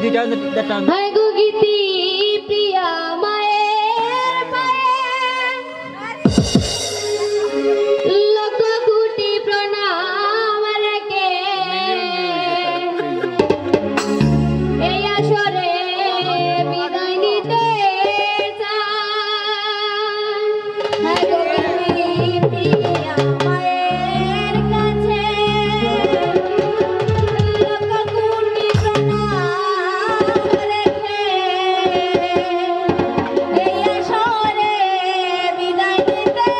দুইটা দেড়টা হাই গো গীতি প্রিয়া মায়ের পায়ে লক্ষ কোটি প্রণাম রেখে এই আসরে বিদায় নিতে চাই। হাই গো গীতি প্রিয়া মায়ের কাছে লক্ষ কোটি প্রণাম রেখে এই আসরে বিদায় নিতে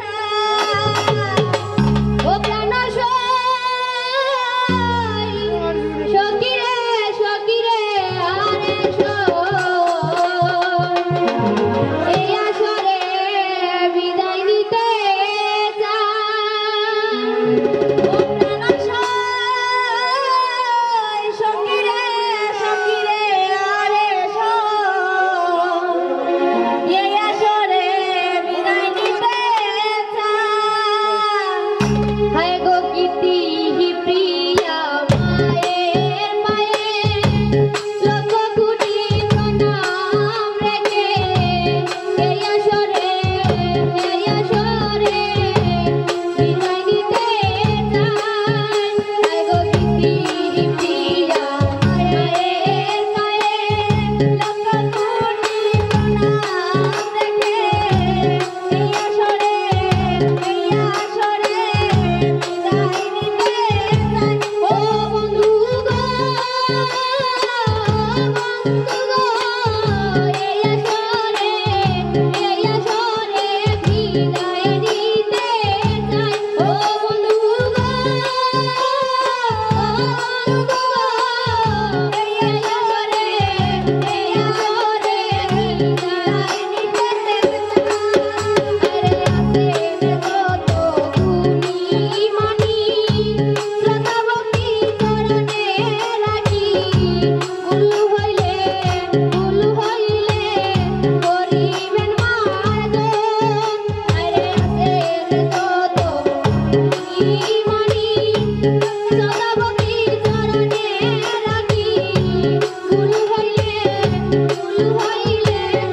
চাই। ও প্রাণ সখীরে সখীরে আরে এই আসরে বিদায় নিতে চাই। ও প্রাণ সখীরে সখীরে আরে এই আসরে বিদায় নিতে চাই। হায় গো কীর্তি প্রিয়া মায়ের পায়ে লক্ষ কোটি প্রণাম রেখে এই আসরে বিদায় নিতে চাই। হায় গো কীর্তি প্রিয়া মায়ের পায়ে লক্ষ কোটি প্রণাম রেখে এই আসরে বিদায় নিতে চাই। ও বন্ধু গো এই আসরে বিদায় নিতে চাই। ও বন্ধু গো এই আসরে বিদায় নিতে চাই। আরে আসে কত গুণী মানি শ্রদ্ধা ভক্তি চরণে রাখি ভুল হইলে করিবেন মার্জন। আরে আসে কত গুণী মানি শ্রদ্ধা ভক্তি চরণে রাখি ভুল হইলে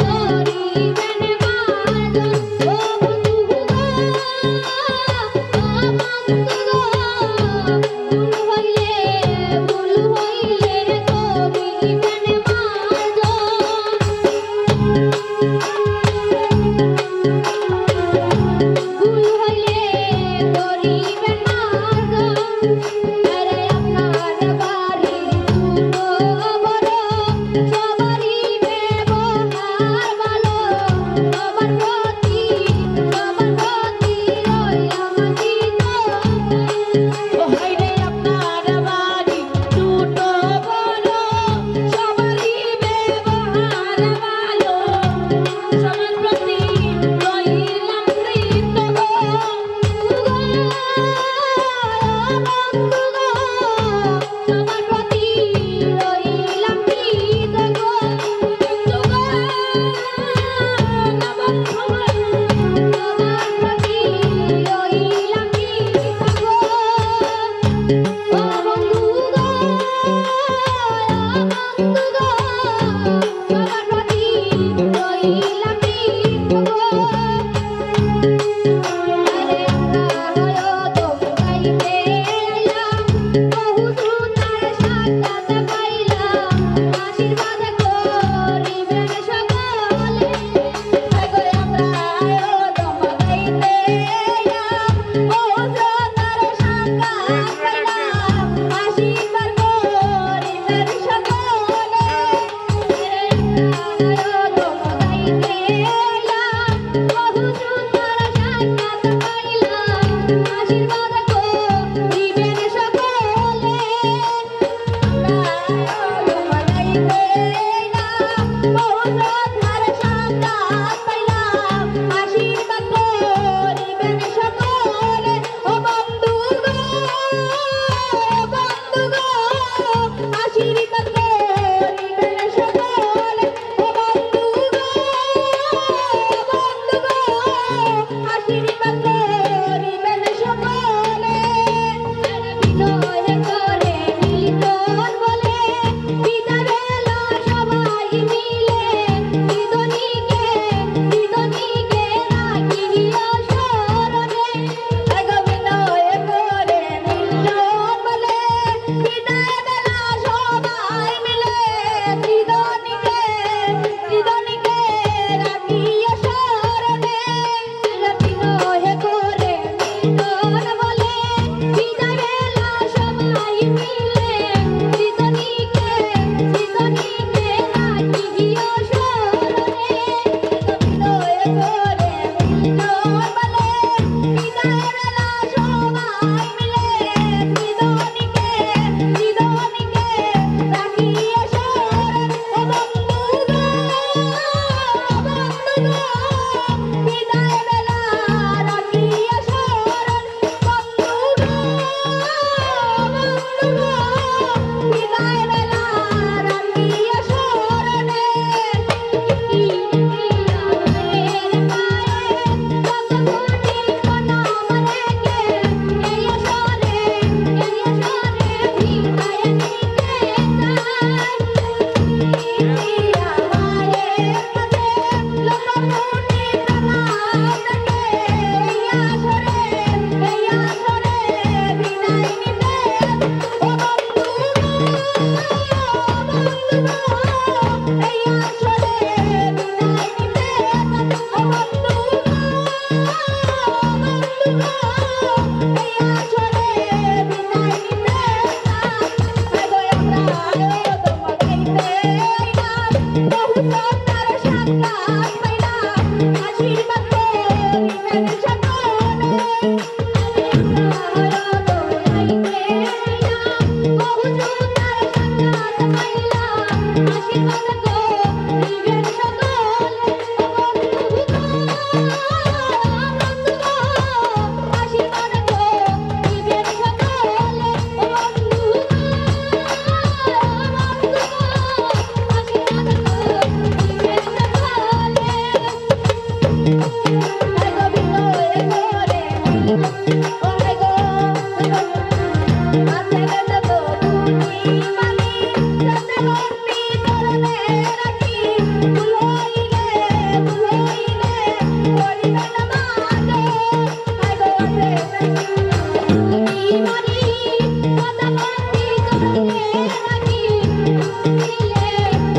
করিবেন মার্জন। ও বন্ধু গো ভুল হইলে করিবেন ভুল হইলে করিবেন মার্জন। আরে আপনার বাড়ির ছোট বড় সবারই ব্যবহার ভালো, সবার প্রতি রইলাম কৃতজ্ঞ। ও হায়রে আপনার বাড়ি ছোট বড় সবারই ব্যবহার ভালো, সবার প্রতি রইলাম কৃতজ্ঞ। সবার প্রতি রইলাম কৃতজ্ঞ। সবার প্রতি রইলাম কৃতজ্ঞ। ও বন্ধু গো সবার প্রতি রইলাম কৃতজ্ঞ। আরে আমরা হয়তো গাইতে আইলাম, বহু সুন্দর সাক্ষাৎ পাইলাম, আশীর্বাদ করিবেন সকলে। হায় গো আমরা হয়তো গাইতে আইলাম, বহু সুন্দর সাক্ষাৎ পাইলাম, আশীর্বাদ করিবেন সকলে। আরে আমরা হয়তো গাইতে আইলাম, বহু সুন্দর সাক্ষাৎ পাইলাম, আশীর্বাদ করিবেন সকলে। আমরা হয়তো গাইতে আইলাম, বহু সুন্দর সাক্ষাৎ পাইলাম, আশীর্বাদ করিবেন সকলে। ও বন্ধু গো আশীর্বাদ করিবেন সকলে। ও বন্ধু গো আশীর্বাদ করিবেন সকলে। আরে বিনয় করে মিলিত বলে বিদায় আশীর্বাদ করিবেন সকলে ও বন্ধু গো বন্ধু গো আশীর্বাদ করিবেন সকলে ও বন্ধু গো বন্ধু গো আশীর্বাদ করিবেন সকলে হায় গো বিনয় করে ও হায় গো আছে গেল তো তুমি মানি সত্যবর্তী চরণে রাখি ভুল হইলে করিবে না মানো হায় গো আছে তুমি মানি সত্যবর্তী চরণে রাখি দিলে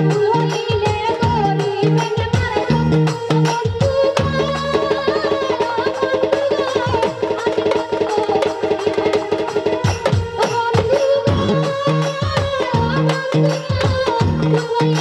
ভুল হইলে করিবে না মানো বন্ধু গো বন্ধু গো